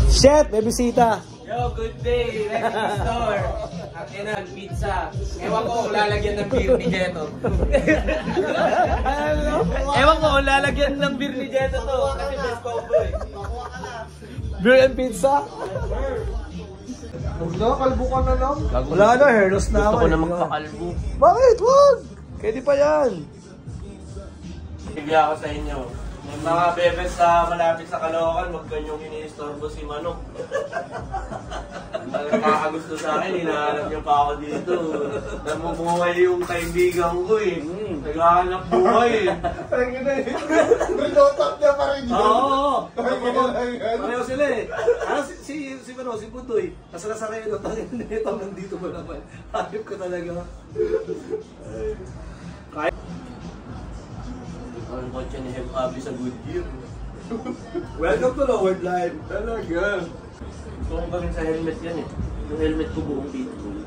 Shit, may bisita. Yo, good day. Next store. Ang inang pizza. Ewan ko kung lalagyan ng beer ni Jeto. Ewan ko kung lalagyan ng beer ni Jeto to. Kasi best combo eh. Beer and pizza? Wala, kalbo ka na lang. Wala na, hairless na ako. Gusto ko na magpakalbo. Bakit? Wag! Pwede pa yan. Sige ako sa inyo. May mga bebes sa malapit sa Caloocan, wag kanyong iniistorbo si Manok. Nakakagusto sa akin, hinahanap niyo pa ako dito. Namumuhay yung kaibigan ko eh. Naghahanap buhay eh. Parang yun eh. Reload niya pa rin yun. Oo! Pareho sila eh. Ano si Budoy, nasa kayo na tayo nito, nandito mo naman. Hayop ko talaga. Ang kotse ni Hem Abi sa Goodyear. Welcome to Lowered Line. Talaga. Gusto kong gawin sa helmet yan eh. Yung helmet ko buong pitbull.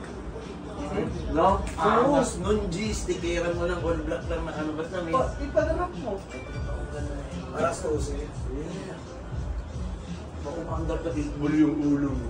No? Tapos nun G, stickeran mo ng all black lang na ano basta may... Ipadarap mo. Para susi. Yeah. Makumandar ka pitbull yung ulo mo.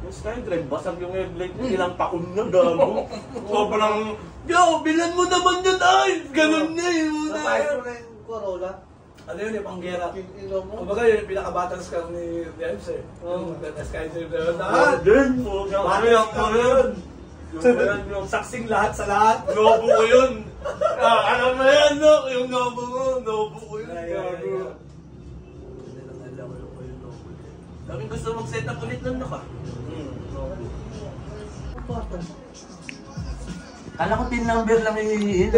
Yung Skydrive, basag yung headlight mo, ilang taon na gago. Sobrang, yo, bilan mo naman yun ay! Ganun na yun. Napayos mo na yung Corolla. Ano yun yung panggera? Kumbaga yun yung pinakabatang scam ni James eh. Yung Skydrive na yun. Din mo, Mamaya ko yun! Yung saksing lahat sa lahat. Nobo ko yun. Alam mo yan, no? Yung nobo mo, nobo ko yun. Daming gusto mag-set up ulit ng naka. Kala ko tin number lang hinihingi.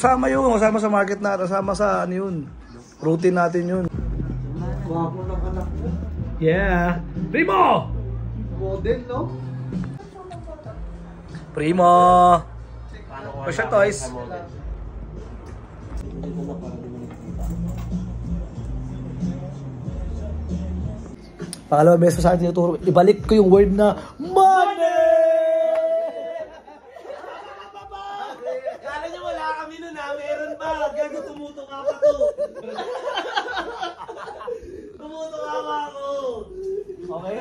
Kasama yun, kasama sa market natin, kasama sa ano yun. Routine natin yun. Wapo ng anak mo. Yeah! Primo! Model, no? Primo! Pusher toys. Pangalawang beses sa akin tinuturo, ibalik ko yung word na money! Kala niyo wala kami nun ha? Meron ba? Gago tumutuka pa to. Tumutuka pa ako. Okay?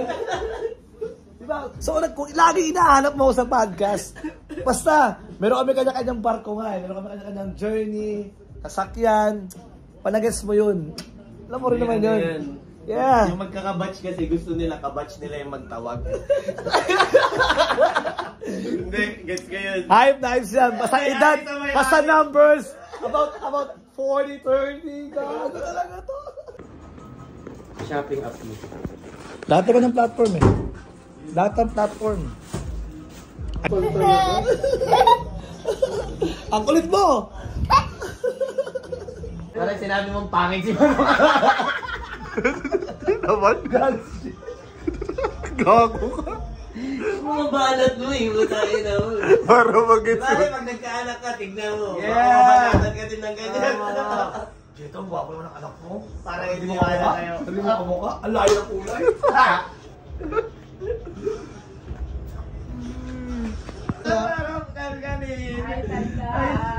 Diba? So, kung lagi inahanap mo sa podcast, basta, meron kami kanya-kanyang barko nga eh. Meron kami kanya-kanyang journey, kasakyan, panagets mo yun. Alam mo rin naman yun. Yeah. Yung magkakabatch kasi gusto nila, kabatch nila yung magtawag. Hindi, gets ko yun. Hype na hype yan. Basta edad, basta numbers. About 40, 30. Gago talaga to. Shopping app mo. Lahat naman ng platform eh. Lahat ng platform. Ang kulit mo! Parang sinabi mong pangit si Mama. Naman? Gago ka. Mga balat mo eh, tayo na mo. Para mag-gets Pare, pag nagkaanak ka, tignan mo. Yeah. Baka mabalatan ka din ng ganyan. Jeto, ang guwapo naman ang anak mo. Parang hindi mo kaya kayo. Sabi mo kamukha, ang layo ng kulay. Parang karganin.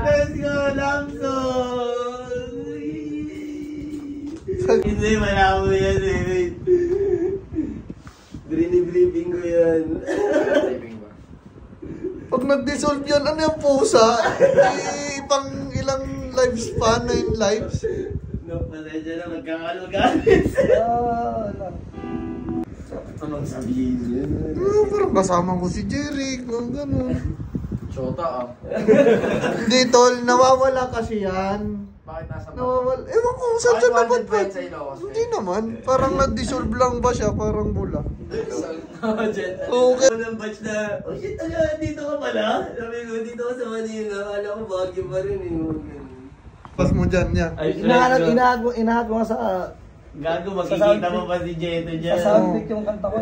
Let's go, Lamson. Hindi, malabo yan eh. Wait. Brini-briefing ko yan. Pag nag-dissolve yan, ano yung pusa? Pang ilang lives pa? 9 lives? No, pasensya na, magkakalugalit. Ito nang sabihin yun. Parang kasama ko si Jerry, kung gano'n. Chota ah. Hindi, tol, nawawala kasi yan. Bakit nasa Nawawala. Ewan ko, saan siya naman pa? sa Ilocos? Hindi naman. Parang nag-dissolve lang ba siya? Parang bula. Jet. Okay. Unang batch na, oh shit, taga, dito ka pala? Sabi ko, dito ka sa Manila. Alam ko, Baguio pa rin eh. Pas mo dyan niya. Inahat mo nga sa... Gago, makikita mo pa si Jeto dyan. Sa soundtrack yung kanta ko.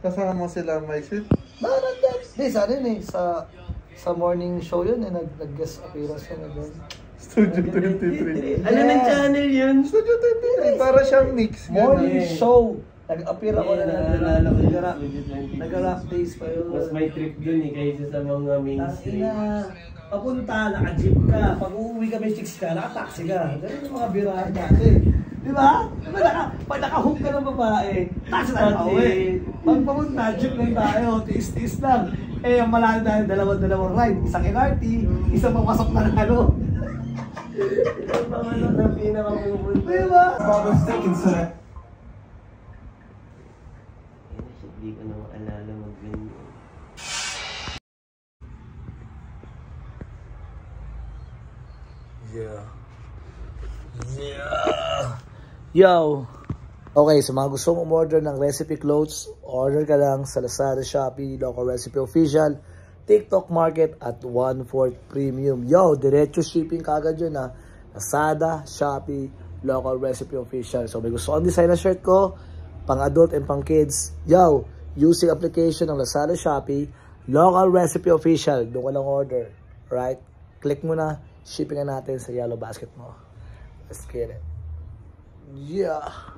Kasama sila, Mike. Hindi, sa ano yun eh. Sa morning show yun eh. Nag-guest appearance yun eh. Studio 23. Ano ng channel yun? Studio 23. Para siyang mix. Morning Yeah. show. Nag-appear ako na naalala ko yun. nag-rap days pa yun. Mas may trip yun eh, kaysa sa mga mainstream. Tangina. Papunta, naka-jeep ka. Pag uuwi ka, may chicks ka, naka-taxi ka. Ganun yung mga birahan natin. Di ba? Pag naka-hook ka ng babae, taxi tayo nakauwi. Pag papunta, jeep lang tayo, tiis-tiis lang. Eh, ang malalim tayo, dalawang ride. Isang LRT, isang papasok na ano. Ang mga na pinakapupunta. Di ba? Hindi ko na maalala mag-ganyan. Yo! Okay, so mga gusto mong umorder ng recipe clothes, order ka lang sa Lazada, Shopee, Local Recipe Official, TikTok Market at 1/4 Premium. Yo, diretso shipping kagad yun ha. Lazada, Shopee, Local Recipe Official. So may gusto kong design na shirt ko, pang adult and pang kids. Yo, using application ng Lazada, Shopee, Local Recipe Official. Doon ka lang order. Right? Click mo na, shipping na natin sa yellow basket mo. Let's get it. Yeah.